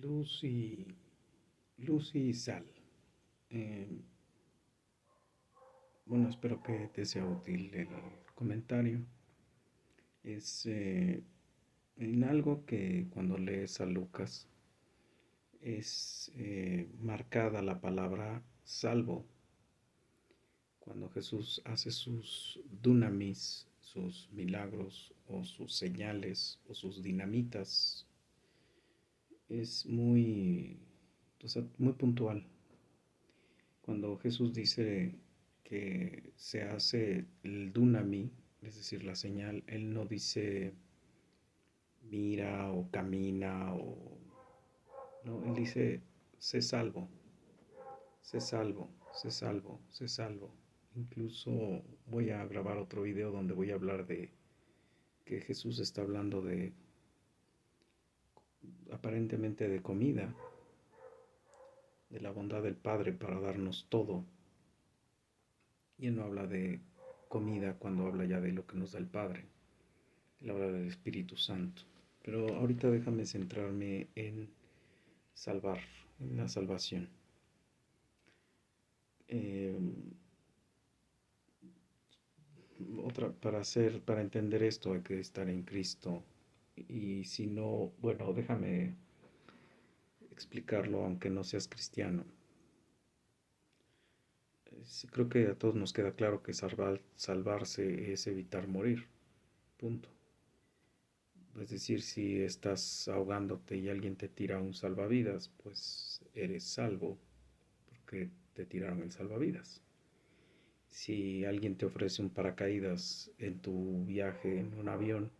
Luz y, luz y sal. Eh, bueno, espero que te sea útil el comentario. Es en algo que cuando lees a Lucas es marcada la palabra salvo. Cuando Jesús hace sus dunamis, sus milagros o sus señales o sus dinamitas, es muy, o sea, muy puntual. Cuando Jesús dice que se hace el dunami, es decir, la señal, Él no dice mira o camina o... No, Él dice sé salvo, sé salvo, sé salvo, sé salvo. Incluso voy a grabar otro video donde voy a hablar de que Jesús está hablando de aparentemente de comida, de la bondad del Padre para darnos todo. Y Él no habla de comida cuando habla ya de lo que nos da el Padre. Él habla del Espíritu Santo. Pero ahorita déjame centrarme en salvar, en la salvación. Eh, para entender esto hay que estar en Cristo. Y si no, bueno, déjame explicarlo aunque no seas cristiano. Creo que a todos nos queda claro que salvarse es evitar morir. Punto. Es decir, si estás ahogándote y alguien te tira un salvavidas, pues eres salvo porque te tiraron el salvavidas. Si alguien te ofrece un paracaídas en tu viaje en un avión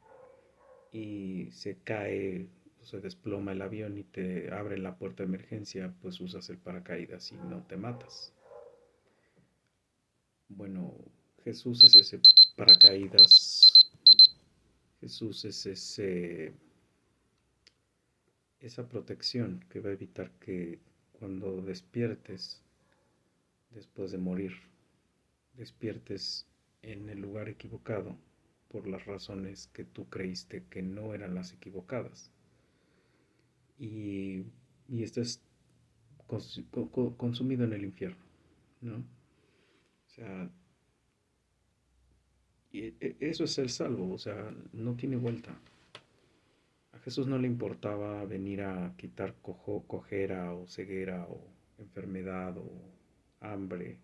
y se cae o se desploma el avión y te abre la puerta de emergencia, pues usas el paracaídas y no te matas. Bueno, Jesús es ese paracaídas. Jesús es esa protección que va a evitar que cuando despiertes después de morir, despiertes en el lugar equivocado por las razones que tú creíste que no eran las equivocadas. Y, y estés consumido en el infierno, ¿no? O sea, eso es ser salvo, o sea, no tiene vuelta. A Jesús no le importaba venir a quitar cojera o ceguera o enfermedad o hambre,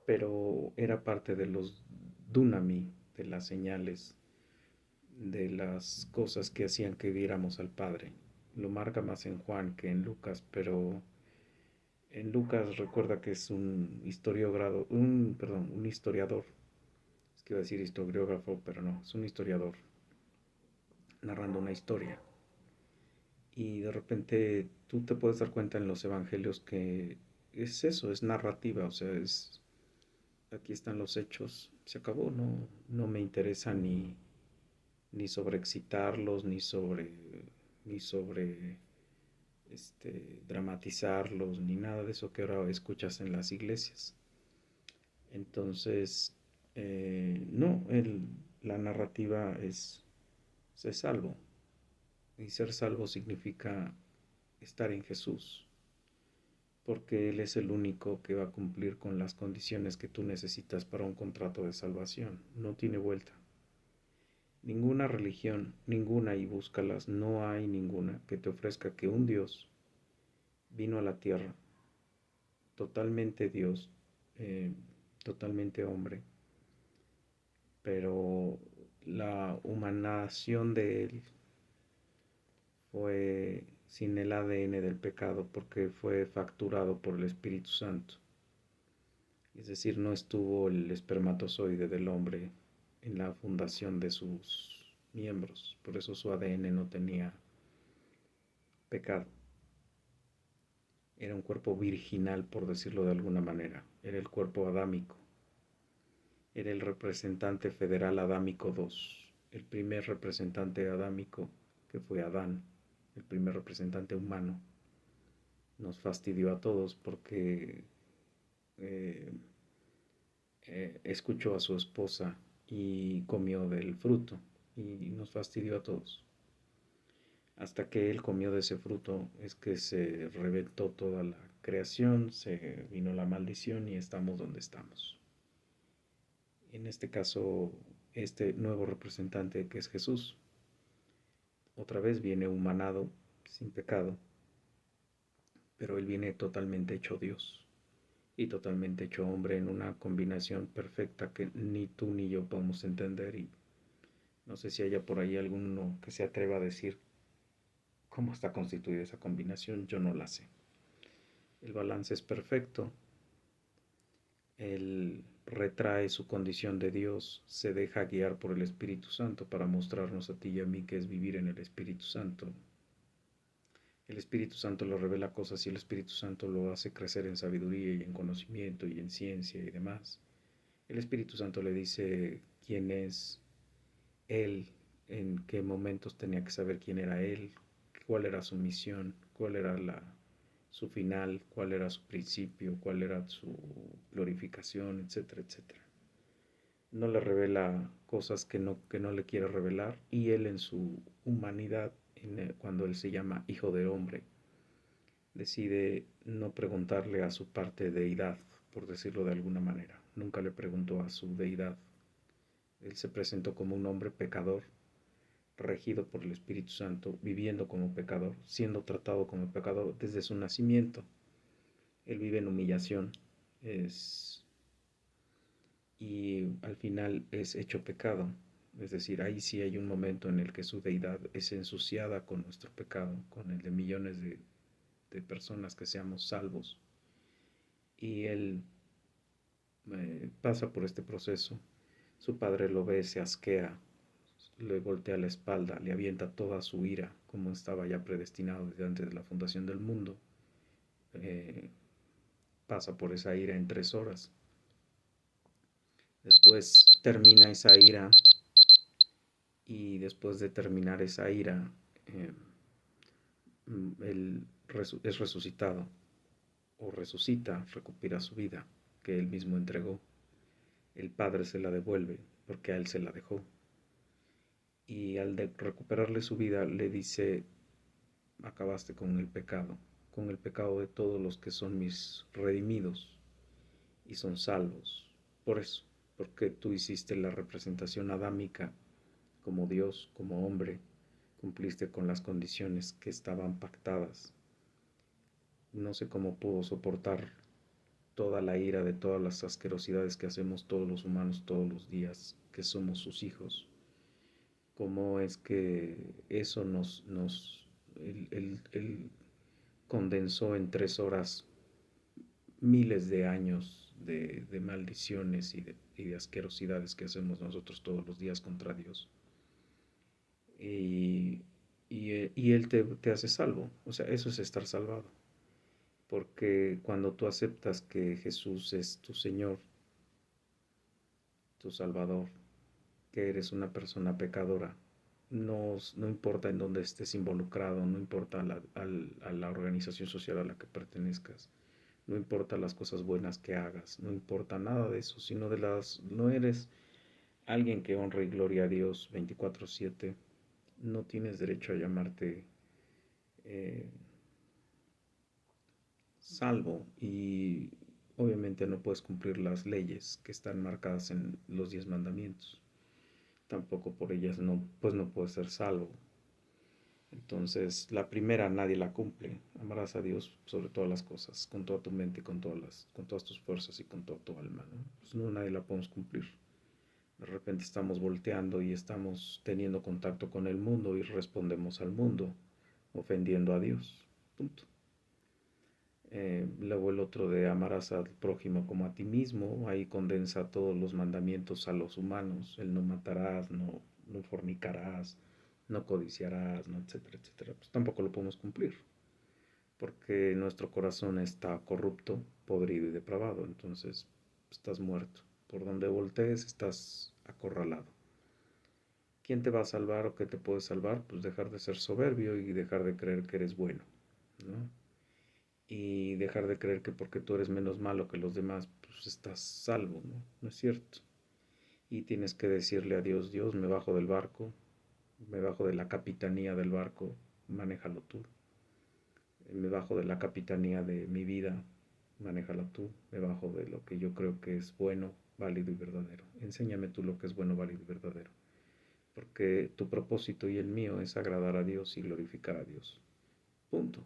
pero era parte de los dunami, de las señales, de las cosas que hacían que viéramos al Padre. Lo marca más en Juan que en Lucas, pero en Lucas recuerda que es un historiador. Es que iba a decir historiógrafo, pero no, es un historiador narrando una historia. Y de repente tú te puedes dar cuenta en los evangelios que es eso, es narrativa, o sea, es aquí están los hechos, se acabó, no me interesa ni sobre excitarlos, ni sobre dramatizarlos, ni nada de eso que ahora escuchas en las iglesias. Entonces, no, la narrativa es ser salvo. Y ser salvo significa estar en Jesús, porque Él es el único que va a cumplir con las condiciones que tú necesitas para un contrato de salvación. No tiene vuelta. Ninguna religión, ninguna, y búscalas, no hay ninguna que te ofrezca que un Dios vino a la tierra, totalmente Dios, eh, totalmente hombre, pero la humanación de Él fue sin el ADN del pecado porque fue facturado por el Espíritu Santo. Es decir, no estuvo el espermatozoide del hombre en la fundación de sus miembros, por eso su ADN no tenía pecado. Era un cuerpo virginal, por decirlo de alguna manera. Era el cuerpo adámico. Era el representante federal adámico II, el primer representante adámico que fue Adán, el primer representante humano. Nos fastidió a todos porque eh, escuchó a su esposa y comió del fruto y nos fastidió a todos. Hasta que él comió de ese fruto es que se reventó toda la creación, se vino la maldición y estamos donde estamos. En este caso, este nuevo representante que es Jesús, otra vez viene humanado, sin pecado, pero él viene totalmente hecho Dios y totalmente hecho hombre en una combinación perfecta que ni tú ni yo podemos entender, y no sé si haya por ahí alguno que se atreva a decir cómo está constituida esa combinación. Yo no la sé. El balance es perfecto. Él retrae su condición de Dios, se deja guiar por el Espíritu Santo para mostrarnos a ti y a mí qué es vivir en el Espíritu Santo. El Espíritu Santo lo revela cosas y el Espíritu Santo lo hace crecer en sabiduría y en conocimiento y en ciencia y demás. El Espíritu Santo le dice quién es Él, en qué momentos tenía que saber quién era Él, cuál era su misión, cuál era su final, cuál era su principio, cuál era su glorificación, etcétera, etcétera. No le revela cosas que no le quiere revelar, y Él en su humanidad, cuando Él se llama Hijo de Hombre, decide no preguntarle a su parte deidad, por decirlo de alguna manera. Nunca le preguntó a su deidad. Él se presentó como un hombre pecador, regido por el Espíritu Santo, viviendo como pecador, siendo tratado como pecador desde su nacimiento. Él vive en humillación, y al final es hecho pecado. Es decir, ahí sí hay un momento en el que su deidad es ensuciada con nuestro pecado, con el de millones de personas que seamos salvos. Y él pasa por este proceso. Su padre lo ve, se asquea, le voltea la espalda, le avienta toda su ira, como estaba ya predestinado desde antes de la fundación del mundo. Eh, Pasa por esa ira en 3 horas. Después termina esa ira, y después de terminar esa ira, él es resucitado, o resucita, recupera su vida que él mismo entregó. El Padre se la devuelve porque a él se la dejó. Y al recuperarle su vida le dice: acabaste con el pecado de todos los que son mis redimidos y son salvos. Por eso, porque tú hiciste la representación adámica como Dios, como hombre, cumpliste con las condiciones que estaban pactadas. No sé cómo pudo soportar toda la ira de todas las asquerosidades que hacemos todos los humanos todos los días, que somos sus hijos. Cómo es que eso él condensó en 3 horas miles de años de maldiciones y de asquerosidades que hacemos nosotros todos los días contra Dios. Y, y Él te hace salvo. O sea, eso es estar salvado. Porque cuando tú aceptas que Jesús es tu Señor, tu Salvador, que eres una persona pecadora, no importa en dónde estés involucrado, no importa a la organización social a la que pertenezcas, no importa las cosas buenas que hagas, no importa nada de eso, sino no eres alguien que honra y gloria a Dios 24/7, no tienes derecho a llamarte eh, salvo, y obviamente no puedes cumplir las leyes que están marcadas en los 10 mandamientos. Tampoco por ellas pues no puedes ser salvo. Entonces, la primera nadie la cumple. Amarás a Dios sobre todas las cosas, con toda tu mente, con todas tus fuerzas y con toda tu alma, ¿no? Pues no, nadie la podemos cumplir. De repente estamos volteando y estamos teniendo contacto con el mundo y respondemos al mundo, ofendiendo a Dios. Punto. Luego el otro de amarás al prójimo como a ti mismo, ahí condensa todos los mandamientos a los humanos: el no matarás, no fornicarás, no codiciarás, no, etcétera, etcétera. Pues tampoco lo podemos cumplir, porque nuestro corazón está corrupto, podrido y depravado. Entonces estás muerto. Por donde voltees estás acorralado. ¿Quién te va a salvar o qué te puede salvar? Pues dejar de ser soberbio y dejar de creer que eres bueno, ¿no? Y dejar de creer que porque tú eres menos malo que los demás, pues estás salvo, ¿no? No es cierto. Y tienes que decirle a Dios: Dios, me bajo del barco, me bajo de la capitanía del barco, manéjalo tú. Me bajo de la capitanía de mi vida, manéjala tú. Me bajo de lo que yo creo que es bueno, válido y verdadero. Enséñame tú lo que es bueno, válido y verdadero. Porque tu propósito y el mío es agradar a Dios y glorificar a Dios. Punto.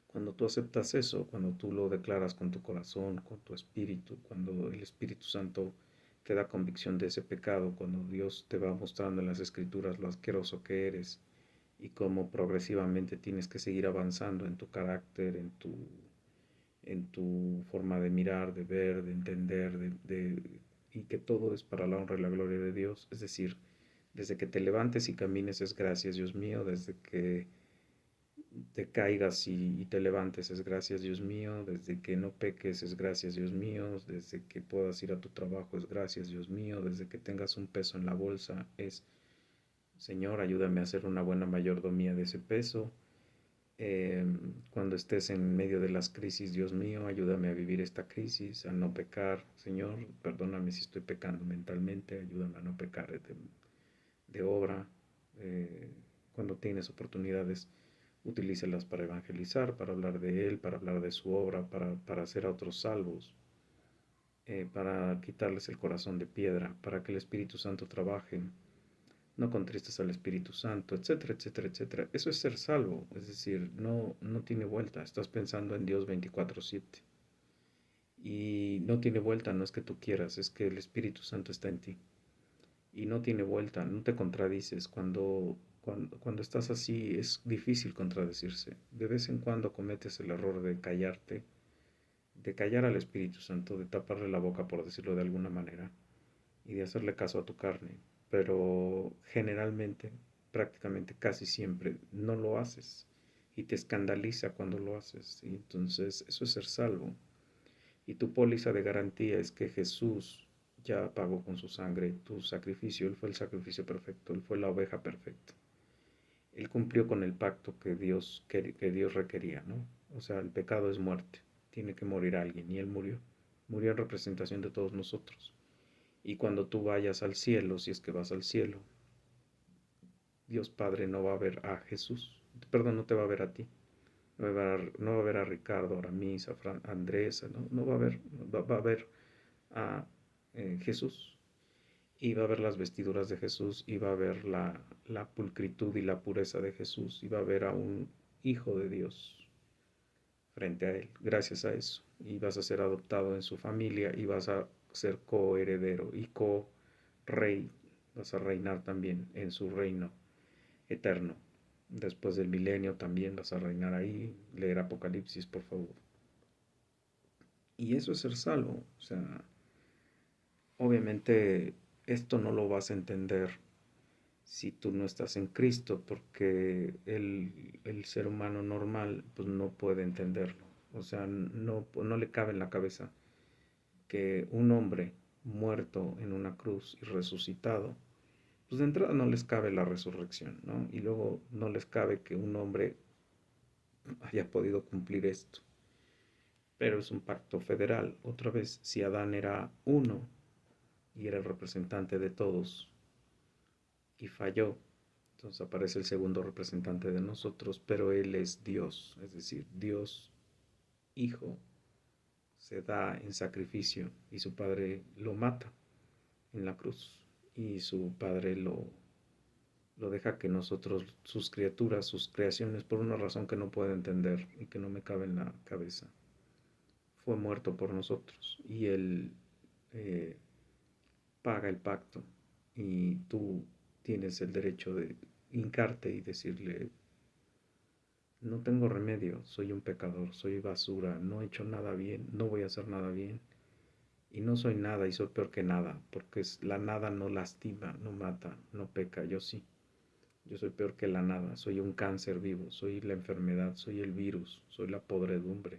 Cuando tú aceptas eso, cuando tú lo declaras con tu corazón, con tu espíritu, cuando el Espíritu Santo te da convicción de ese pecado, cuando Dios te va mostrando en las Escrituras lo asqueroso que eres y cómo progresivamente tienes que seguir avanzando en tu carácter, en tu forma de mirar, de ver, de entender, y que todo es para la honra y la gloria de Dios. Es decir, desde que te levantes y camines es gracias Dios mío, desde que te caigas y te levantes es gracias Dios mío, desde que no peques es gracias Dios mío, desde que puedas ir a tu trabajo es gracias Dios mío, desde que tengas un peso en la bolsa es Señor, ayúdame a hacer una buena mayordomía de ese peso. Cuando estés en medio de las crisis, Dios mío, ayúdame a vivir esta crisis, a no pecar. Señor, perdóname si estoy pecando mentalmente, ayúdame a no pecar de obra. Eh, Cuando tienes oportunidades, utilícelas para evangelizar, para hablar de Él, para hablar de su obra, para hacer a otros salvos, para quitarles el corazón de piedra, para que el Espíritu Santo trabaje. No contristes al Espíritu Santo, etcétera, etcétera, etcétera. Eso es ser salvo, es decir, no tiene vuelta. Estás pensando en Dios 24/7. Y no tiene vuelta, no es que tú quieras, es que el Espíritu Santo está en ti. Y no tiene vuelta, no te contradices. Cuando estás así es difícil contradecirse. De vez en cuando cometes el error de callarte, de callar al Espíritu Santo, de taparle la boca, por decirlo de alguna manera, y de hacerle caso a tu carne. Pero generalmente, prácticamente casi siempre, no lo haces. Y te escandaliza cuando lo haces. Y entonces eso es ser salvo. Y tu póliza de garantía es que Jesús ya pagó con su sangre tu sacrificio. Él fue el sacrificio perfecto, Él fue la oveja perfecta. Él cumplió con el pacto que Dios requería, ¿no? O sea, el pecado es muerte, tiene que morir alguien y Él murió. Murió en representación de todos nosotros. Y cuando tú vayas al cielo, si es que vas al cielo, Dios Padre no va a ver a Jesús, perdón, no te va a ver a ti, no va a ver a Ricardo, a Aramis, a Andrés, no va a ver, va a ver a Jesús, y va a ver las vestiduras de Jesús, y va a ver la pulcritud y la pureza de Jesús, y va a ver a un hijo de Dios frente a él, gracias a eso, y vas a ser adoptado en su familia, y vas a ser coheredero y co-rey, vas a reinar también en su reino eterno. Después del milenio también vas a reinar ahí, leer Apocalipsis, por favor. Y eso es ser salvo, o sea, obviamente esto no lo vas a entender si tú no estás en Cristo, porque el ser humano normal pues no puede entenderlo. O sea, no le cabe en la cabeza que un hombre muerto en una cruz y resucitado, pues de entrada no les cabe la resurrección, ¿no? Y luego no les cabe que un hombre haya podido cumplir esto. Pero es un pacto federal. Otra vez, si Adán era uno y era el representante de todos y falló, entonces aparece el segundo representante de nosotros, pero Él es Dios, es decir, Dios Hijo se da en sacrificio y su Padre lo mata en la cruz y su Padre lo deja que nosotros, sus criaturas, sus creaciones, por una razón que no puedo entender y que no me cabe en la cabeza, fue muerto por nosotros y Él eh, paga el pacto y tú tienes el derecho de hincarte y decirle, no tengo remedio, soy un pecador, soy basura, no he hecho nada bien, no voy a hacer nada bien y no soy nada y soy peor que nada, porque la nada no lastima, no mata, no peca, yo sí. Yo soy peor que la nada, soy un cáncer vivo, soy la enfermedad, soy el virus, soy la podredumbre,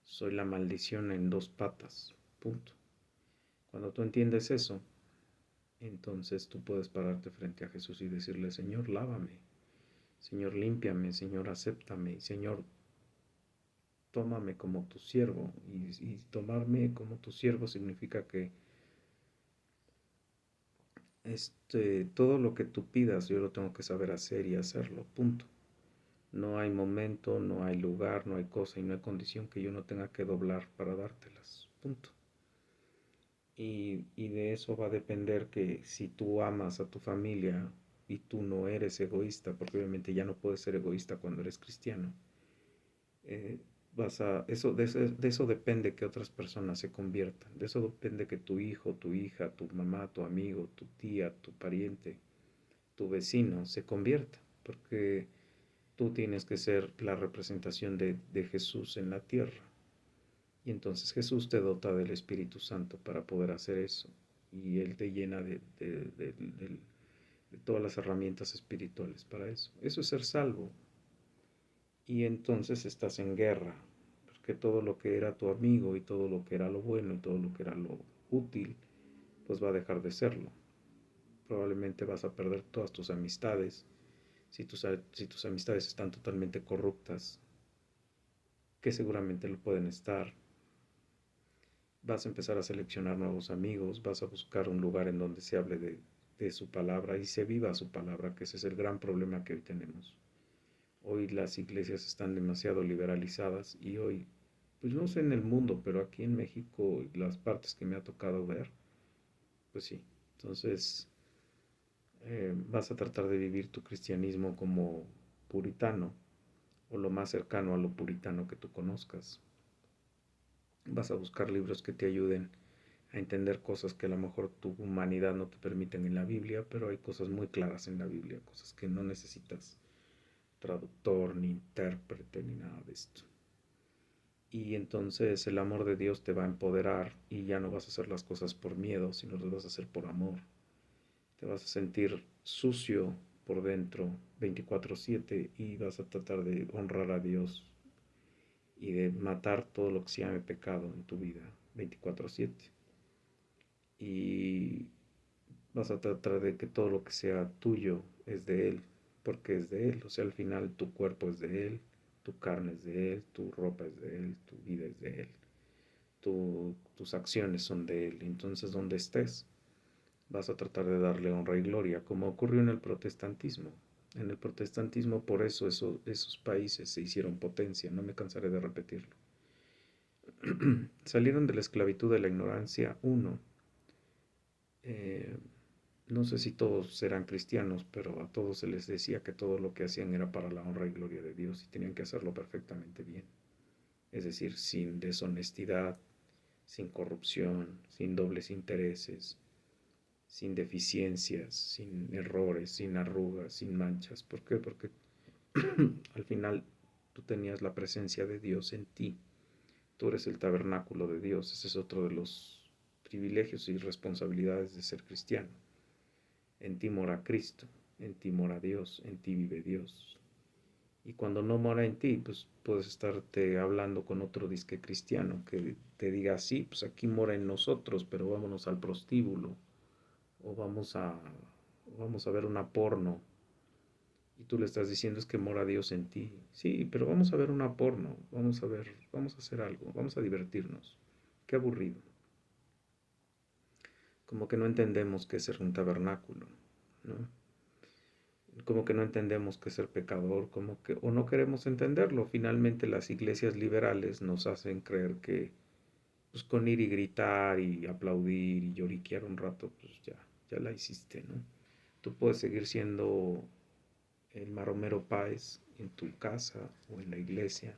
soy la maldición en dos patas, punto. Cuando tú entiendes eso, entonces tú puedes pararte frente a Jesús y decirle, Señor, lávame, Señor, límpiame, Señor, acéptame, Señor, tómame como tu siervo. Y tomarme como tu siervo significa que todo lo que tú pidas, yo lo tengo que saber hacer y hacerlo, punto. No hay momento, no hay lugar, no hay cosa y no hay condición que yo no tenga que doblar para dártelas, punto. Y de eso va a depender que si tú amas a tu familia y tú no eres egoísta, porque obviamente ya no puedes ser egoísta cuando eres cristiano, eh, de eso depende que otras personas se conviertan, de eso depende que tu hijo, tu hija, tu mamá, tu amigo, tu tía, tu pariente, tu vecino se convierta, porque tú tienes que ser la representación de Jesús en la tierra. Y entonces Jesús te dota del Espíritu Santo para poder hacer eso. Y Él te llena de todas las herramientas espirituales para eso. Eso es ser salvo. Y entonces estás en guerra. Porque todo lo que era tu amigo y todo lo que era lo bueno y todo lo que era lo útil, pues va a dejar de serlo. Probablemente vas a perder todas tus amistades. Si tus amistades están totalmente corruptas, que seguramente lo pueden estar, vas a empezar a seleccionar nuevos amigos, vas a buscar un lugar en donde se hable de su palabra y se viva su palabra, que ese es el gran problema que hoy tenemos. Hoy las iglesias están demasiado liberalizadas y hoy, pues no sé en el mundo, pero aquí en México, las partes que me ha tocado ver, pues sí. Entonces, vas a tratar de vivir tu cristianismo como puritano o lo más cercano a lo puritano que tú conozcas. Vas a buscar libros que te ayuden a entender cosas que a lo mejor tu humanidad no te permiten en la Biblia, pero hay cosas muy claras en la Biblia, cosas que no necesitas traductor, ni intérprete, ni nada de esto. Y entonces el amor de Dios te va a empoderar y ya no vas a hacer las cosas por miedo, sino las vas a hacer por amor. Te vas a sentir sucio por dentro 24/7 y vas a tratar de honrar a Dios y de matar todo lo que se llame pecado en tu vida 24/7. Y vas a tratar de que todo lo que sea tuyo es de Él, porque es de Él. O sea, al final tu cuerpo es de Él, tu carne es de Él, tu ropa es de Él, tu vida es de Él, tus acciones son de Él. Entonces, donde estés, vas a tratar de darle honra y gloria, como ocurrió en el protestantismo. En el protestantismo, por esos países se hicieron potencia, no me cansaré de repetirlo. Salieron de la esclavitud de la ignorancia, uno. Eh, No sé si todos eran cristianos, pero a todos se les decía que todo lo que hacían era para la honra y gloria de Dios y tenían que hacerlo perfectamente bien. Es decir, sin deshonestidad, sin corrupción, sin dobles intereses, sin deficiencias, sin errores, sin arrugas, sin manchas. ¿Por qué? Porque al final tú tenías la presencia de Dios en ti. Tú eres el tabernáculo de Dios. Ese es otro de los privilegios y responsabilidades de ser cristiano. En ti mora Cristo, en ti mora Dios, en ti vive Dios. Y cuando no mora en ti, pues puedes estarte hablando con otro disque cristiano que te diga, sí, pues aquí mora en nosotros, pero vámonos al prostíbulo o vamos a ver una porno. Y tú le estás diciendo es que mora Dios en ti. Sí, pero vamos a ver una porno, vamos a hacer algo, vamos a divertirnos. Qué aburrido. Como que no entendemos qué es ser un tabernáculo, ¿no? Como que no entendemos qué es ser pecador, como que, o no queremos entenderlo. Finalmente las iglesias liberales nos hacen creer que pues con ir y gritar y aplaudir y lloriquear un rato, pues ya la hiciste, ¿no? Tú puedes seguir siendo el maromero Páez en tu casa o en la iglesia,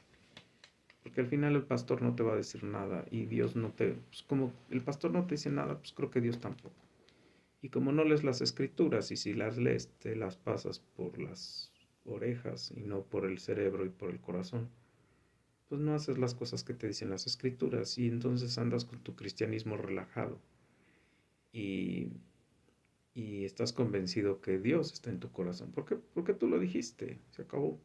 porque al final el pastor no te va a decir nada y Dios no te, pues como el pastor no te dice nada, pues creo que Dios tampoco. Y como no lees las escrituras y si las lees te las pasas por las orejas y no por el cerebro y por el corazón, pues no haces las cosas que te dicen las escrituras y entonces andas con tu cristianismo relajado y, y estás convencido que Dios está en tu corazón. ¿Por qué? Porque tú lo dijiste, se acabó.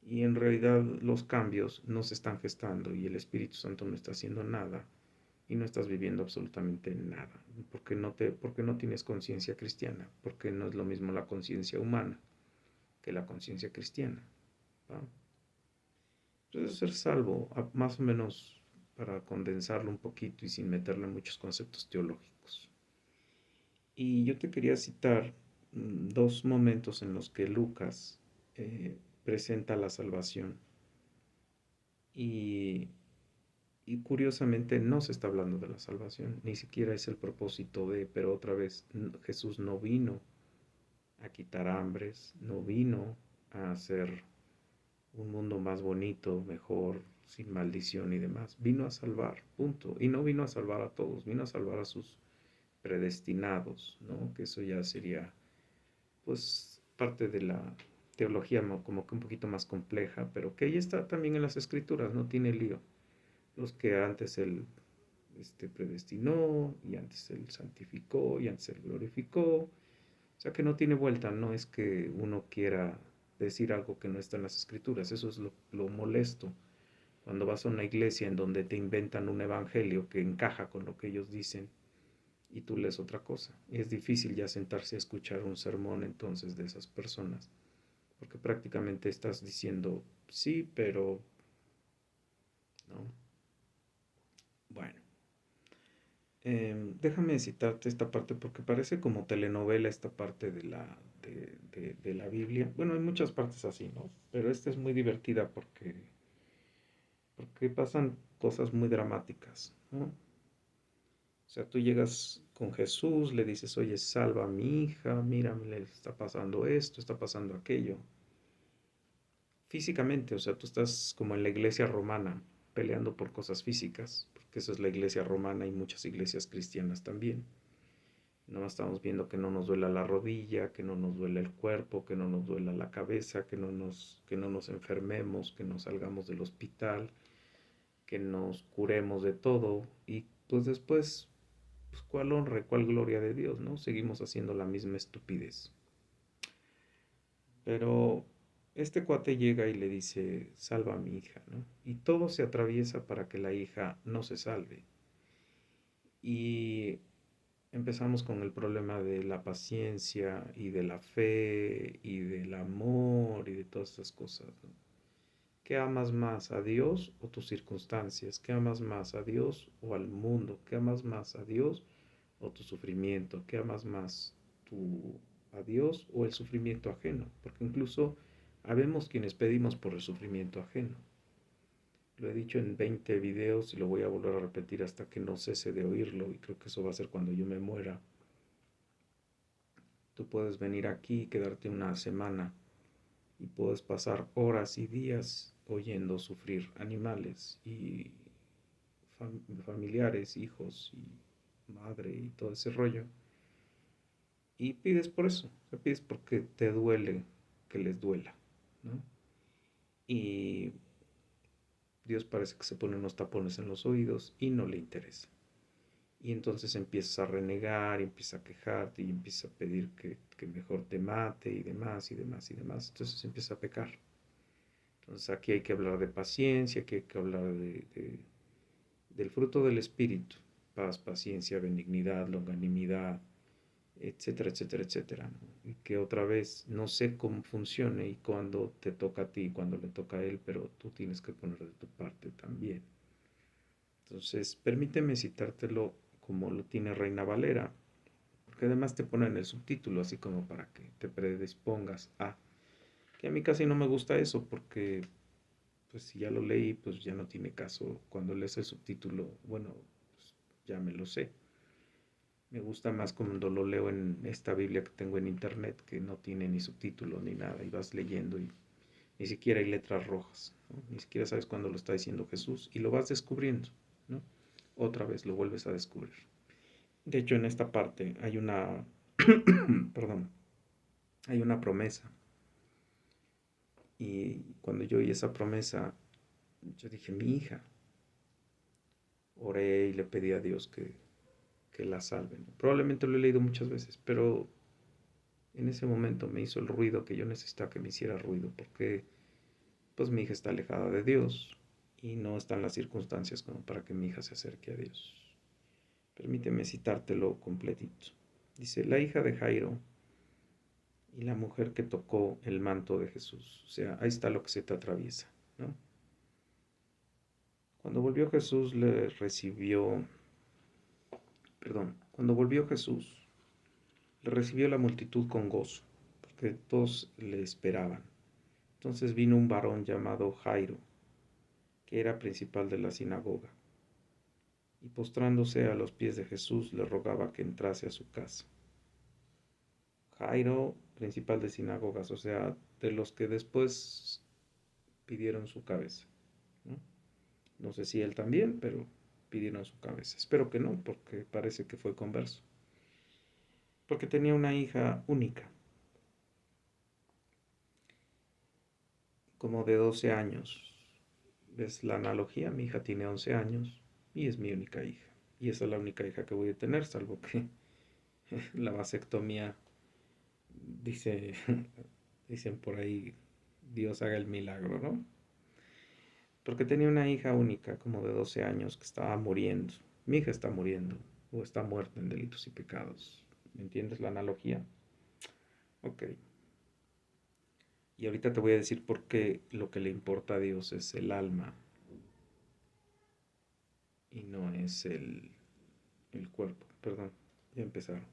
Y en realidad los cambios no se están gestando y el Espíritu Santo no está haciendo nada y no estás viviendo absolutamente nada, porque no tienes conciencia cristiana, porque no es lo mismo la conciencia humana que la conciencia cristiana. ¿Va? Entonces ser salvo, más o menos para condensarlo un poquito y sin meterle muchos conceptos teológicos. Y yo te quería citar dos momentos en los que Lucas presenta la salvación. Y, y curiosamente no se está hablando de la salvación, ni siquiera es el propósito de, pero otra vez, Jesús no vino a quitar hambres, no vino a hacer un mundo más bonito, mejor, sin maldición y demás. Vino a salvar, punto. Y no vino a salvar a todos, vino a salvar a sus predestinados, ¿no? Que eso ya sería, pues, parte de la teología como que un poquito más compleja, pero que ahí está también en las escrituras, no tiene lío. Los que antes él predestinó, y antes él santificó, y antes él glorificó. O sea que no tiene vuelta, no es que uno quiera decir algo que no está en las escrituras, eso es lo molesto. Cuando vas a una iglesia en donde te inventan un evangelio que encaja con lo que ellos dicen y tú lees otra cosa. Y es difícil ya sentarse a escuchar un sermón entonces de esas personas, porque prácticamente estás diciendo sí, pero no. Bueno, déjame citarte esta parte porque parece como telenovela esta parte de la Biblia. Bueno, hay muchas partes así, ¿no? Pero esta es muy divertida porque pasan cosas muy dramáticas, ¿no? O sea, tú llegas con Jesús, le dices, oye, salva a mi hija, mira, le está pasando esto, está pasando aquello. Físicamente, o sea, tú estás como en la iglesia romana, peleando por cosas físicas, porque eso es la iglesia romana y muchas iglesias cristianas también. No estamos viendo que no nos duela la rodilla, que no nos duela el cuerpo, que no nos duela la cabeza, que no nos enfermemos, que no salgamos del hospital, que nos curemos de todo. Y pues después, pues cuál honra, cuál gloria de Dios, ¿no? Seguimos haciendo la misma estupidez. Pero este cuate llega y le dice, salva a mi hija, ¿no? Y todo se atraviesa para que la hija no se salve. Y empezamos con el problema de la paciencia y de la fe y del amor y de todas estas cosas, ¿no? ¿Qué amas más, a Dios o tus circunstancias? ¿Qué amas más, a Dios o al mundo? ¿Qué amas más, a Dios o tu sufrimiento? ¿Qué amas más, a Dios o el sufrimiento ajeno? Porque incluso habemos quienes pedimos por el sufrimiento ajeno. Lo he dicho en 20 videos y lo voy a volver a repetir hasta que no cese de oírlo, y creo que eso va a ser cuando yo me muera. Tú puedes venir aquí y quedarte una semana y puedes pasar horas y días oyendo sufrir animales y familiares, hijos y madre y todo ese rollo. Y pides por eso, o sea, pides porque te duele que les duela, ¿no? Y Dios parece que se pone unos tapones en los oídos y no le interesa. Y entonces empiezas a renegar, y empiezas a quejarte, y empiezas a pedir que mejor te mate, y demás, y demás, y demás. Entonces empieza a pecar. Entonces aquí hay que hablar de paciencia, aquí hay que hablar del fruto del Espíritu. Paz, paciencia, benignidad, longanimidad, etcétera, etcétera, etcétera, ¿no? Y que otra vez no sé cómo funcione y cuándo te toca a ti y cuándo le toca a él, pero tú tienes que poner de tu parte también. Entonces, permíteme citártelo como lo tiene Reina Valera, porque además te ponen el subtítulo así como para que te predispongas a, que a mí casi no me gusta eso porque pues si ya lo leí, pues ya no tiene caso cuando lees el subtítulo, bueno, pues ya me lo sé. Me gusta más cuando lo leo en esta Biblia que tengo en internet, que no tiene ni subtítulo ni nada, y vas leyendo y ni siquiera hay letras rojas, ¿no? Ni siquiera sabes cuándo lo está diciendo Jesús y lo vas descubriendo, ¿no? Otra vez lo vuelves a descubrir. De hecho, en esta parte hay una, perdón, hay una promesa. Y cuando yo oí esa promesa, yo dije, mi hija, oré y le pedí a Dios que la salve, ¿no? Probablemente lo he leído muchas veces, pero en ese momento me hizo el ruido que yo necesitaba que me hiciera ruido, porque pues mi hija está alejada de Dios y no están las circunstancias como para que mi hija se acerque a Dios. Permíteme citártelo completito. Dice, la hija de Jairo y la mujer que tocó el manto de Jesús. O sea, ahí está lo que se te atraviesa, ¿no? Cuando volvió Jesús le recibió, perdón, cuando volvió Jesús, Le recibió la multitud con gozo, porque todos le esperaban. Entonces vino un varón llamado Jairo, que era principal de la sinagoga, y postrándose a los pies de Jesús le rogaba que entrase a su casa. Jairo, principal de sinagogas, o sea, de los que después pidieron su cabeza, ¿no? No sé si él también, pero pidieron su cabeza. Espero que no, porque parece que fue converso. Porque tenía una hija única, como de 12 años. ¿Ves la analogía? Mi hija tiene 11 años y es mi única hija. Y esa es la única hija que voy a tener, salvo que la vasectomía, dice, dicen por ahí, Dios haga el milagro, ¿no? Porque tenía una hija única, como de 12 años, que estaba muriendo. Mi hija está muriendo, o está muerta en delitos y pecados. ¿Me entiendes la analogía? Ok. Y ahorita te voy a decir por qué lo que le importa a Dios es el alma y no es el cuerpo. Perdón, ya empezaron.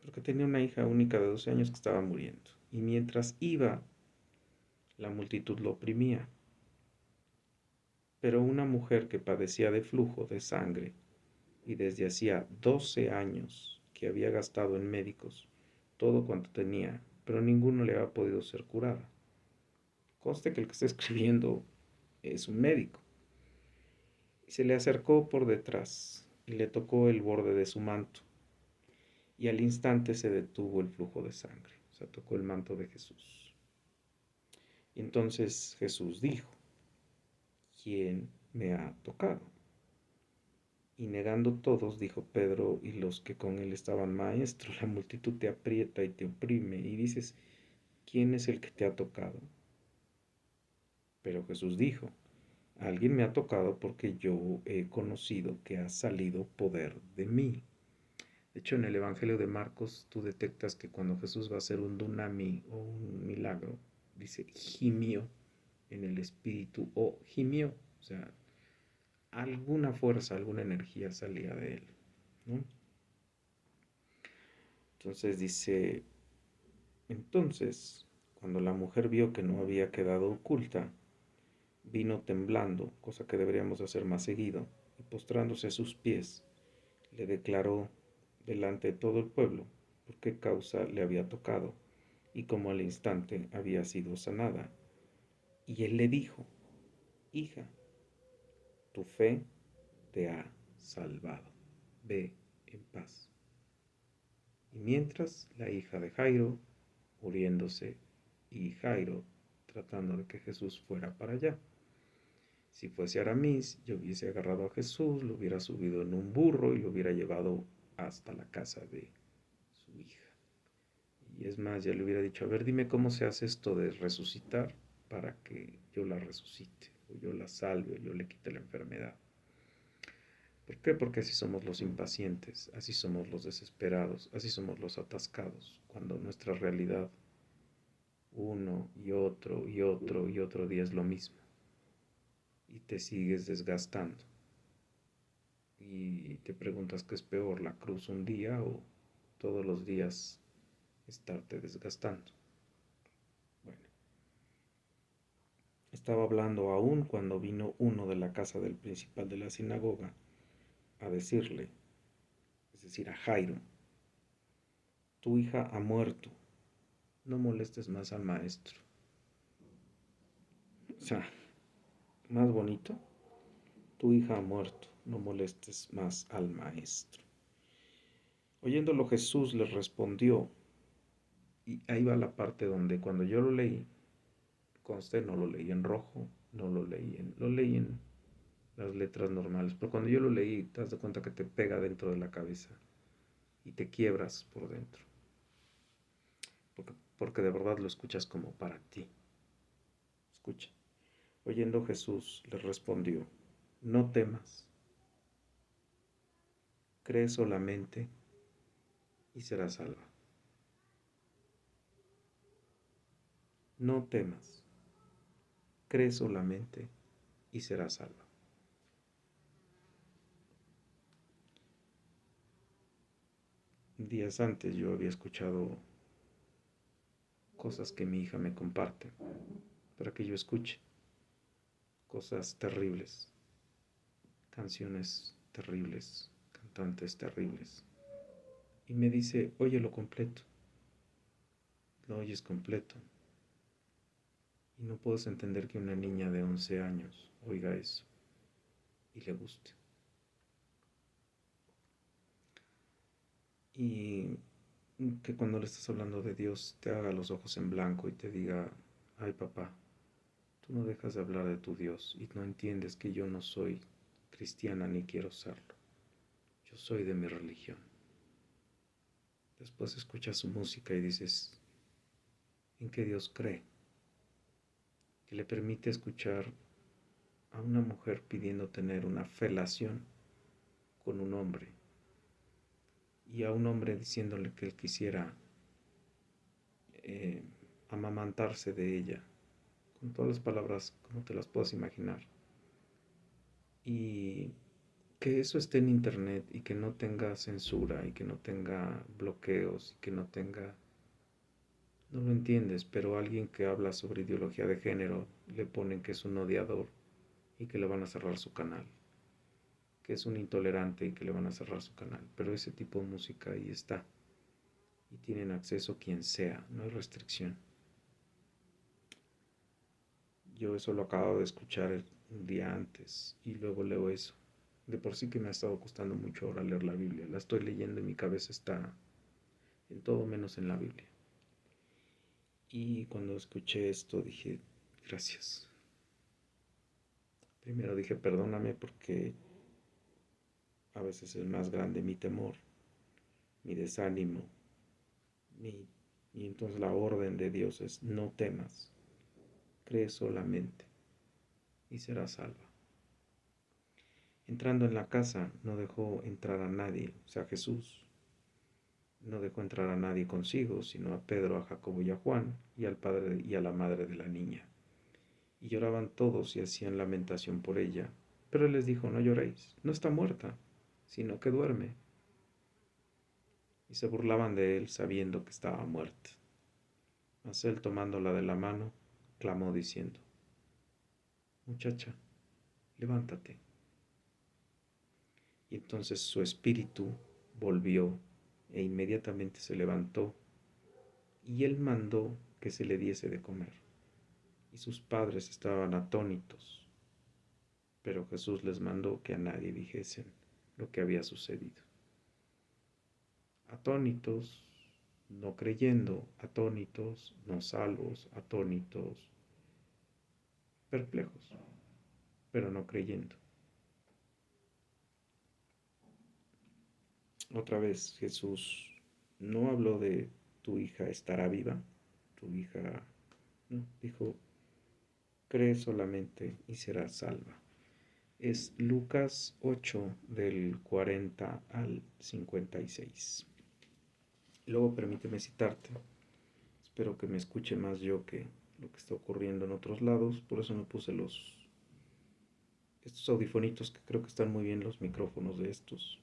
Porque tenía una hija única de 12 años que estaba muriendo. Y mientras iba, la multitud lo oprimía. Pero una mujer que padecía de flujo de sangre y desde hacía 12 años que había gastado en médicos todo cuanto tenía, pero ninguno le había podido ser curada. Conste que el que está escribiendo es un médico. Y se le acercó por detrás y le tocó el borde de su manto. Y al instante se detuvo el flujo de sangre. O sea, tocó el manto de Jesús. Y entonces Jesús dijo, ¿quién me ha tocado? Y negando todos, dijo Pedro y los que con él estaban, maestro, la multitud te aprieta y te oprime. Y dices, ¿quién es el que te ha tocado? Pero Jesús dijo, alguien me ha tocado porque yo he conocido que ha salido poder de mí. De hecho, en el Evangelio de Marcos tú detectas que cuando Jesús va a hacer un dunami o un milagro, dice gimió en el espíritu o gimió, o sea, alguna fuerza, alguna energía salía de él, ¿no? Entonces dice, entonces, cuando la mujer vio que no había quedado oculta, vino temblando, cosa que deberíamos hacer más seguido, y postrándose a sus pies, le declaró delante de todo el pueblo por qué causa le había tocado y cómo al instante había sido sanada. Y él le dijo, hija, tu fe te ha salvado, ve en paz. Y mientras la hija de Jairo, muriéndose, y Jairo tratando de que Jesús fuera para allá. Si fuese Aramis, yo hubiese agarrado a Jesús, lo hubiera subido en un burro y lo hubiera llevado hasta la casa de su hija. Y es más, ya le hubiera dicho, a ver, dime cómo se hace esto de resucitar para que yo la resucite, o yo la salve, o yo le quite la enfermedad. ¿Por qué? Porque así somos los impacientes, así somos los desesperados, así somos los atascados, cuando nuestra realidad uno y otro y otro y otro día es lo mismo y te sigues desgastando y te preguntas qué es peor, la cruz un día o todos los días estarte desgastando. Bueno, estaba hablando aún cuando vino uno de la casa del principal de la sinagoga a decirle, es decir, a Jairo, tu hija ha muerto, no molestes más al maestro. O sea, más bonito, tu hija ha muerto, no molestes más al maestro. Oyéndolo Jesús les respondió, y ahí va la parte donde cuando yo lo leí, conste, no lo leí en rojo, no lo leí en las letras normales, pero cuando yo lo leí, te das cuenta que te pega dentro de la cabeza y te quiebras por dentro, porque de verdad lo escuchas como para ti. Escucha. Oyendo Jesús les respondió, no temas, cree solamente y serás salva. No temas, cree solamente y serás salva. días antes yo había escuchado cosas que mi hija me comparte para que yo escuche, cosas terribles, canciones terribles, cantantes terribles. Y me dice, óyelo completo, lo oyes completo. Y no puedes entender que una niña de 11 años oiga eso y le guste. Y que cuando le estás hablando de Dios te haga los ojos en blanco y te diga, ay papá, tú no dejas de hablar de tu Dios y no entiendes que yo no soy cristiana ni quiero serlo. Yo soy de mi religión. Después escuchas su música y dices, ¿en qué Dios cree? Que le permite escuchar a una mujer pidiendo tener una felación con un hombre y a un hombre diciéndole que él quisiera eh, amamantarse de ella, con todas las palabras como te las puedas imaginar. Y que eso esté en internet y que no tenga censura y que no tenga bloqueos y que no tenga... No lo entiendes, pero alguien que habla sobre ideología de género le ponen que es un odiador y que le van a cerrar su canal, que es un intolerante y que le van a cerrar su canal. Pero ese tipo de música ahí está y tienen acceso quien sea, no hay restricción. Yo eso lo acabo de escuchar un día antes y luego leo eso. De por sí que me ha estado costando mucho ahora leer la Biblia. La estoy leyendo y mi cabeza está en todo menos en la Biblia. Y cuando escuché esto dije, gracias. Primero dije, perdóname porque a veces es más grande mi temor, mi desánimo, mi... y entonces la orden de Dios es, no temas, cree solamente y serás salva. Entrando en la casa no dejó entrar a nadie, o sea, Jesús no dejó entrar a nadie consigo, sino a Pedro, a Jacobo y a Juan, y al padre y a la madre de la niña. Y lloraban todos y hacían lamentación por ella. Pero él les dijo, no lloréis, no está muerta, sino que duerme. Y se burlaban de él sabiendo que estaba muerta. Mas él tomándola de la mano, clamó diciendo, muchacha, levántate. Y entonces su espíritu volvió e inmediatamente se levantó y él mandó que se le diese de comer. Y sus padres estaban atónitos, pero Jesús les mandó que a nadie dijesen lo que había sucedido. Atónitos, no creyendo, atónitos, no salvos, atónitos, perplejos, pero no creyendo. Otra vez Jesús no habló de tu hija estará viva, tu hija, no, dijo, cree solamente y serás salva. Es Lucas 8 del 40 al 56. Luego permíteme citarte, espero que me escuche más yo que lo que está ocurriendo en otros lados, por eso me puse estos audifonitos que creo que están muy bien los micrófonos de estos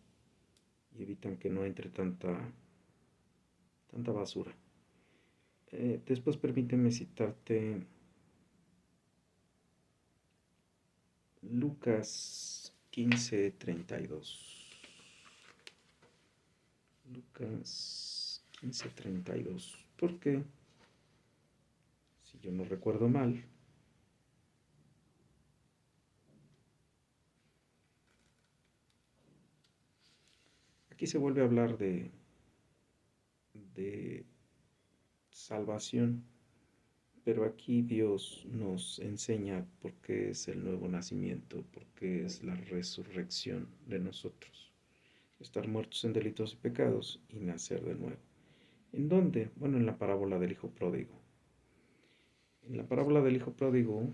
y evitan que no entre tanta basura. Después permíteme citarte Lucas 15:32. Lucas 15:32. Porque, si yo no recuerdo mal, aquí se vuelve a hablar de salvación, pero aquí Dios nos enseña por qué es el nuevo nacimiento, por qué es la resurrección de nosotros. Estar muertos en delitos y pecados y nacer de nuevo. ¿En dónde? Bueno, en la parábola del hijo pródigo. En la parábola del hijo pródigo,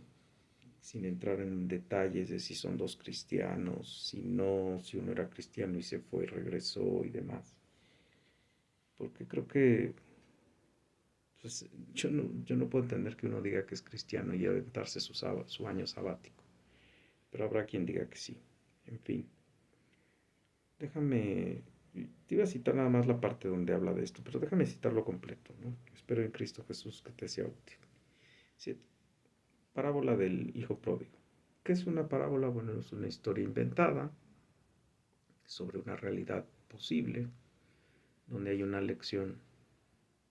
sin entrar en detalles de si son dos cristianos, si no, si uno era cristiano y se fue y regresó y demás. Porque creo que pues, yo no puedo entender que uno diga que es cristiano y aventarse su año sabático. Pero habrá quien diga que sí. En fin, déjame Te iba a citar nada más la parte donde habla de esto, pero déjame citarlo completo, ¿no? Espero en Cristo Jesús que te sea útil. 7. Parábola del hijo pródigo. ¿Qué es una parábola? Bueno, es una historia inventada sobre una realidad posible, donde hay una lección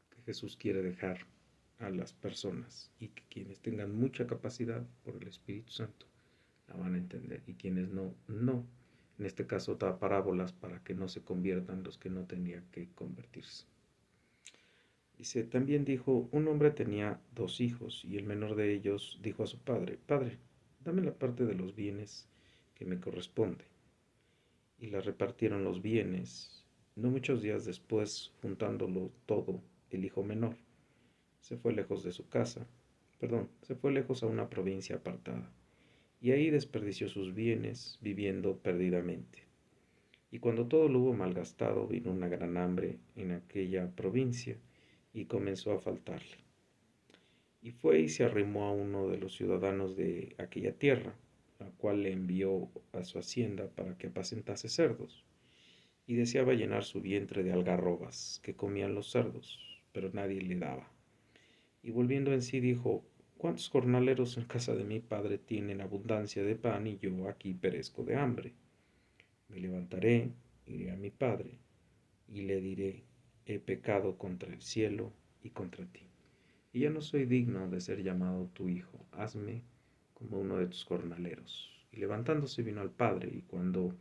que Jesús quiere dejar a las personas y que quienes tengan mucha capacidad por el Espíritu Santo la van a entender y quienes no, no. En este caso da parábolas para que no se conviertan los que no tenían que convertirse. Dice, también dijo, un hombre tenía 2 hijos y el menor de ellos dijo a su padre, Padre, dame la parte de los bienes que me corresponde. Y la repartieron los bienes. No muchos días después, juntándolo todo, el hijo menor se fue lejos de su casa, se fue lejos a una provincia apartada, y ahí desperdició sus bienes, viviendo perdidamente. Y cuando todo lo hubo malgastado, vino una gran hambre en aquella provincia, y comenzó a faltarle. Y fue y se arrimó a uno de los ciudadanos de aquella tierra, la cual le envió a su hacienda para que apacentase cerdos, y deseaba llenar su vientre de algarrobas que comían los cerdos, pero nadie le daba. Y volviendo en sí dijo, ¿cuántos jornaleros en casa de mi padre tienen abundancia de pan y yo aquí perezco de hambre? Me levantaré, iré a mi padre y le diré, he pecado contra el cielo y contra ti. Y ya no soy digno de ser llamado tu hijo, hazme como uno de tus jornaleros. Y levantándose vino al padre, y cuando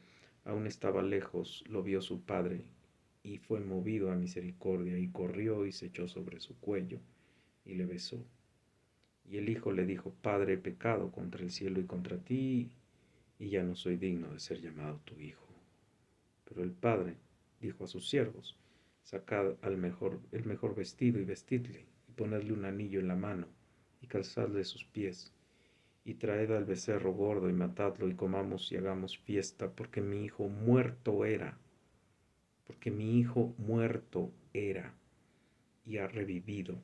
aún estaba lejos, lo vio su padre, y fue movido a misericordia, y corrió y se echó sobre su cuello, y le besó. Y el hijo le dijo, Padre, he pecado contra el cielo y contra ti, y ya no soy digno de ser llamado tu hijo. Pero el padre dijo a sus siervos, sacad el mejor vestido y vestidle, y ponedle un anillo en la mano, y calzadle sus pies, y traed al becerro gordo y matadlo, y comamos y hagamos fiesta, porque mi hijo muerto era, y ha revivido,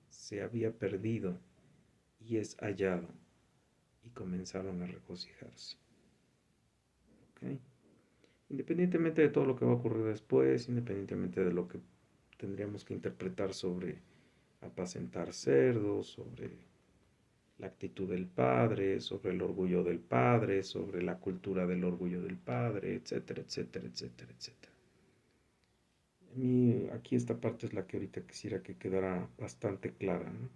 se había perdido, y es hallado. Y comenzaron a regocijarse. ¿Okay? Independientemente de todo lo que va a ocurrir después, independientemente de lo que tendríamos que interpretar sobre apacentar cerdos, sobre la actitud del padre, sobre el orgullo del padre, sobre la cultura del orgullo del padre, etcétera, etcétera, etcétera, etcétera. A mí aquí esta parte es la que ahorita quisiera que quedara bastante clara, ¿no?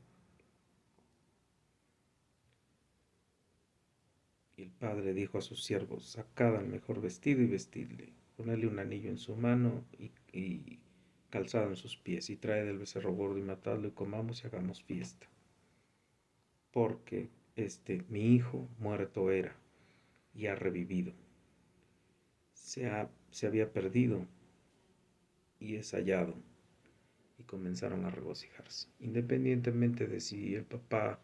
Y el padre dijo a sus siervos, sacad al mejor vestido y vestidle, ponedle un anillo en su mano y calzado en sus pies, y traed el becerro gordo y matadlo, y comamos y hagamos fiesta. Porque mi hijo muerto era, y ha revivido. Se había perdido, y es hallado. Y comenzaron a regocijarse. Independientemente de si el papá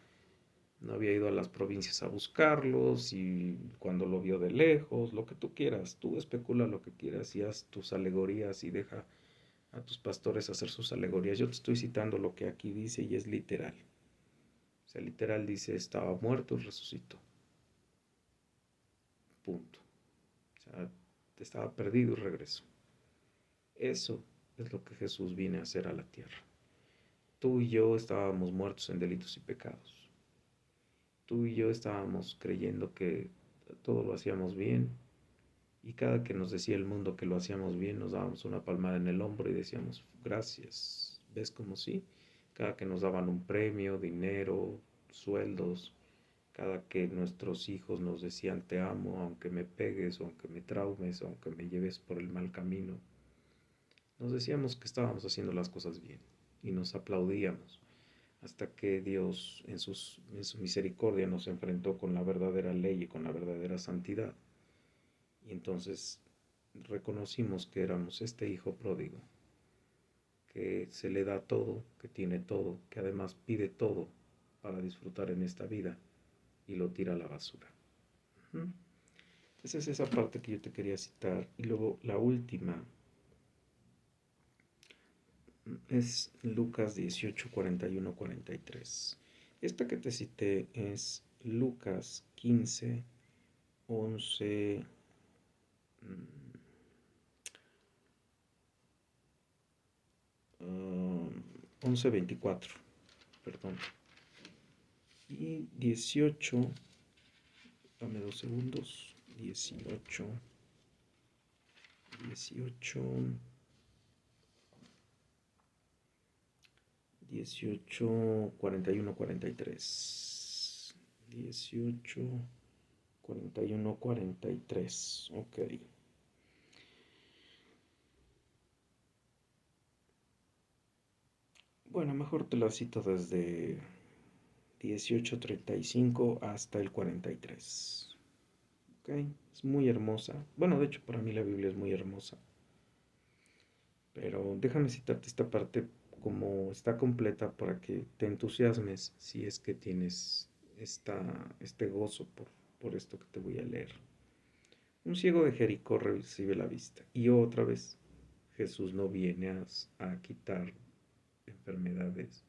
no había ido a las provincias a buscarlos y cuando lo vio de lejos, lo que tú quieras, tú especula lo que quieras y haz tus alegorías y deja a tus pastores hacer sus alegorías. Yo te estoy citando lo que aquí dice y es literal. O sea, literal dice, estaba muerto y resucitó. Punto. O sea, estaba perdido y regresó. Eso es lo que Jesús viene a hacer a la tierra. Tú y yo estábamos muertos en delitos y pecados. Tú y yo estábamos creyendo que todo lo hacíamos bien, y cada que nos decía el mundo que lo hacíamos bien, nos dábamos una palmada en el hombro y decíamos, gracias. ¿Ves cómo sí? Cada que nos daban un premio, dinero, sueldos, cada que nuestros hijos nos decían te amo, aunque me pegues, o aunque me traumes, o aunque me lleves por el mal camino, nos decíamos que estábamos haciendo las cosas bien y nos aplaudíamos hasta que Dios en su misericordia nos enfrentó con la verdadera ley y con la verdadera santidad. Y entonces reconocimos que éramos este hijo pródigo, que se le da todo, que tiene todo, que además pide todo para disfrutar en esta vida y lo tira a la basura. Esa es esa parte que yo te quería citar. Y luego la última es Lucas 18, 41, 43. Esta que te cité es Lucas 15, 11, 11:24, perdón. Y 18, dame 2 segundos. 18, 18, 18, 41, 43. 18, 41, 43. Ok. Bueno, mejor te la cito desde 18:35 hasta el 43. Ok, es muy hermosa. Bueno, de hecho para mí la Biblia es muy hermosa. Pero déjame citarte esta parte como está completa para que te entusiasmes si es que tienes este gozo por esto que te voy a leer. Un ciego de Jericó recibe la vista. Y otra vez, Jesús no viene a quitar enfermedades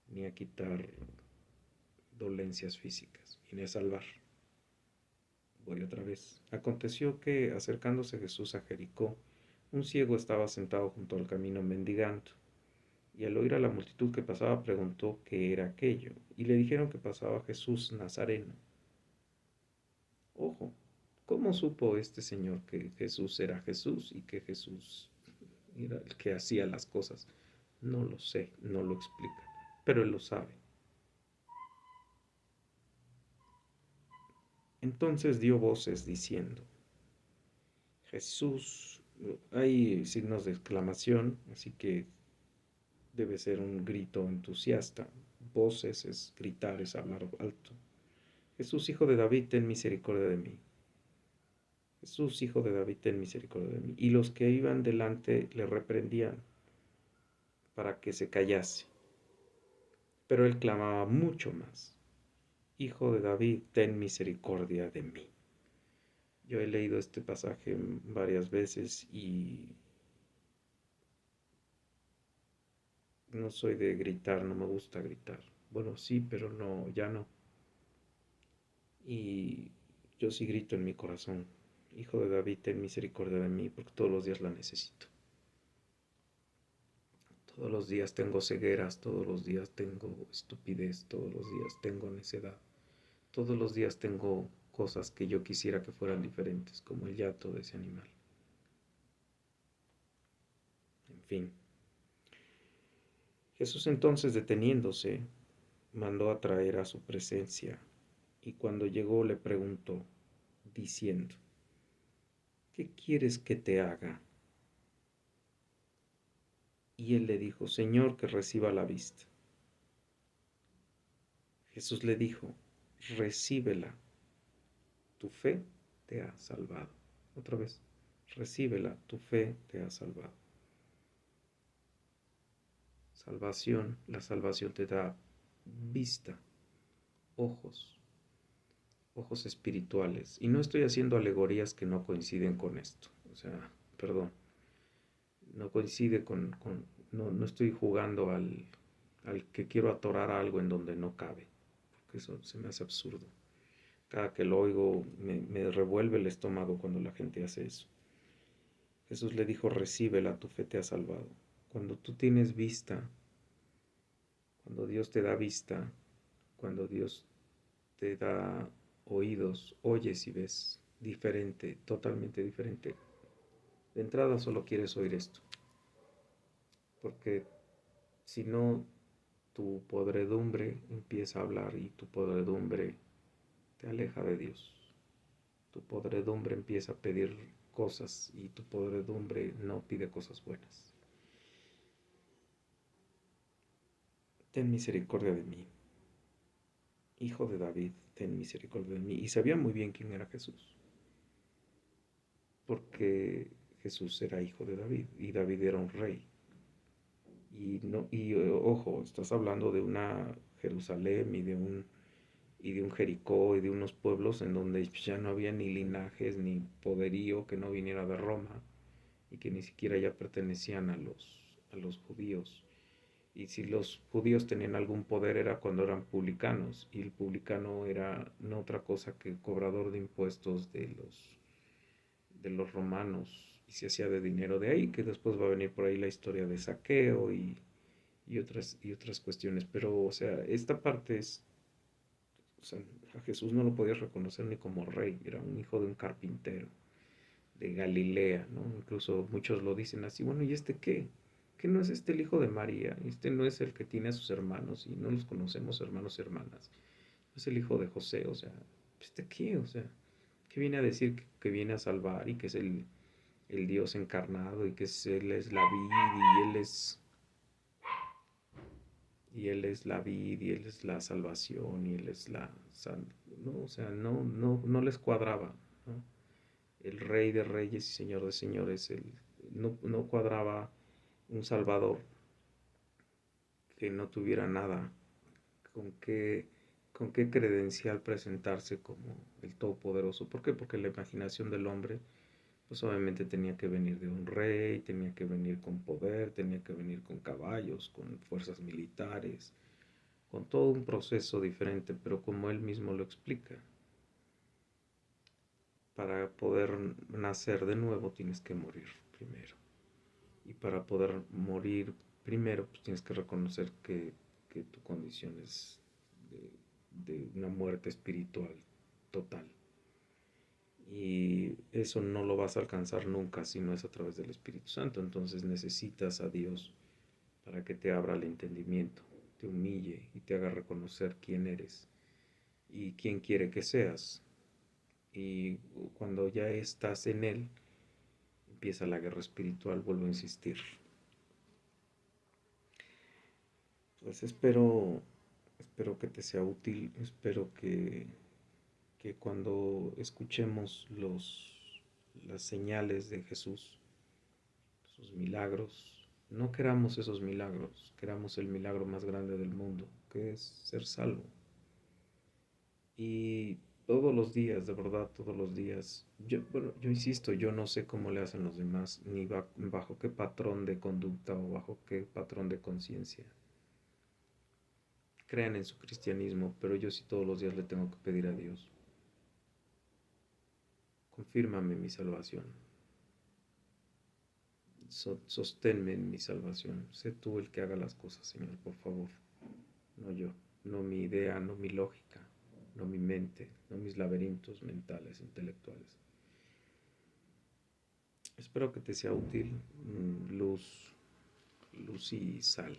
ni a quitar dolencias físicas, viene a salvar. Voy otra vez. Aconteció que, acercándose Jesús a Jericó, un ciego estaba sentado junto al camino mendigando, y al oír a la multitud que pasaba preguntó qué era aquello, y le dijeron que pasaba Jesús Nazareno. Ojo, ¿cómo supo este señor que Jesús era Jesús y que Jesús era el que hacía las cosas? No lo sé, no lo explica, pero él lo sabe. Entonces dio voces diciendo, Jesús, hay signos de exclamación, así que debe ser un grito entusiasta. Voces es gritar, es hablar alto. Jesús, hijo de David, ten misericordia de mí. Jesús, hijo de David, ten misericordia de mí. Y los que iban delante le reprendían para que se callase. Pero él clamaba mucho más, Hijo de David, ten misericordia de mí. Yo he leído este pasaje varias veces y no soy de gritar, no me gusta gritar. Bueno, sí, pero no, ya no. Y yo sí grito en mi corazón, Hijo de David, ten misericordia de mí, porque todos los días la necesito. Todos los días tengo cegueras, todos los días tengo estupidez, todos los días tengo necedad. Todos los días tengo cosas que yo quisiera que fueran diferentes, como el llanto de ese animal. En fin. Jesús entonces, deteniéndose, mandó a traer a su presencia, y cuando llegó le preguntó, diciendo, ¿qué quieres que te haga? Y él le dijo, Señor, que reciba la vista. Jesús le dijo, recíbela, tu fe te ha salvado. Otra vez, recíbela, tu fe te ha salvado. Salvación, la salvación te da vista, ojos, ojos espirituales. Y no estoy haciendo alegorías que no coinciden con esto. O sea, perdón, no coincide no estoy jugando al que quiero atorar algo en donde no cabe, porque eso se me hace absurdo. Cada que lo oigo me revuelve el estómago cuando la gente hace eso. Jesús le dijo, recíbela, tu fe te ha salvado. Cuando tú tienes vista, cuando Dios te da vista, cuando Dios te da oídos, oyes y ves diferente, totalmente diferente. De entrada solo quieres oír esto, porque si no, tu podredumbre empieza a hablar y tu podredumbre te aleja de Dios. Tu podredumbre empieza a pedir cosas y tu podredumbre no pide cosas buenas. Ten misericordia de mí, Hijo de David, ten misericordia de mí. Y sabía muy bien quién era Jesús, porque Jesús era hijo de David y David era un rey. Y, no, y ojo, estás hablando de una Jerusalén y de un Jericó y de unos pueblos en donde ya no había ni linajes ni poderío que no viniera de Roma y que ni siquiera ya pertenecían a los judíos. Y si los judíos tenían algún poder era cuando eran publicanos, y el publicano era no otra cosa que cobrador de impuestos de los romanos, y se hacía de dinero de ahí, que después va a venir por ahí la historia de saqueo y otras cuestiones. Pero, o sea, esta parte es, o sea, a Jesús no lo podías reconocer ni como rey, era un hijo de un carpintero de Galilea, ¿no? Incluso muchos lo dicen así, bueno, ¿y este qué? ¿Qué no es este el hijo de María? Este no es el que tiene a sus hermanos y no los conocemos hermanos y hermanas. No es el hijo de José, o sea, ¿este qué? O sea, ¿qué viene a decir que viene a salvar y que es el Dios encarnado y que él es la vid y él es la vid y él es la salvación y él es no, o sea, no les cuadraba, ¿no? El rey de reyes y señor de señores, no cuadraba un salvador que no tuviera nada con qué, con qué credencial presentarse como el Todopoderoso. ¿Por qué? Porque la imaginación del hombre pues obviamente tenía que venir de un rey, tenía que venir con poder, tenía que venir con caballos, con fuerzas militares, con todo un proceso diferente, pero como él mismo lo explica, para poder nacer de nuevo tienes que morir primero. Y para poder morir primero, pues tienes que reconocer que tu condición es de una muerte espiritual total. Y eso no lo vas a alcanzar nunca si no es a través del Espíritu Santo. Entonces necesitas a Dios para que te abra el entendimiento, te humille y te haga reconocer quién eres y quién quiere que seas. Y cuando ya estás en Él, empieza la guerra espiritual, vuelvo a insistir. Pues espero que te sea útil, espero que cuando escuchemos las señales de Jesús, sus milagros, no queramos esos milagros, queramos el milagro más grande del mundo, que es ser salvo. Y todos los días, de verdad, todos los días, yo insisto, yo no sé cómo le hacen los demás, ni bajo qué patrón de conducta o bajo qué patrón de conciencia crean en su cristianismo, pero yo sí todos los días le tengo que pedir a Dios, confírmame mi salvación, sosténme en mi salvación, sé tú el que haga las cosas, Señor, por favor, no yo, no mi idea, no mi lógica, no mi mente, no mis laberintos mentales, intelectuales. Espero que te sea útil, luz y sal.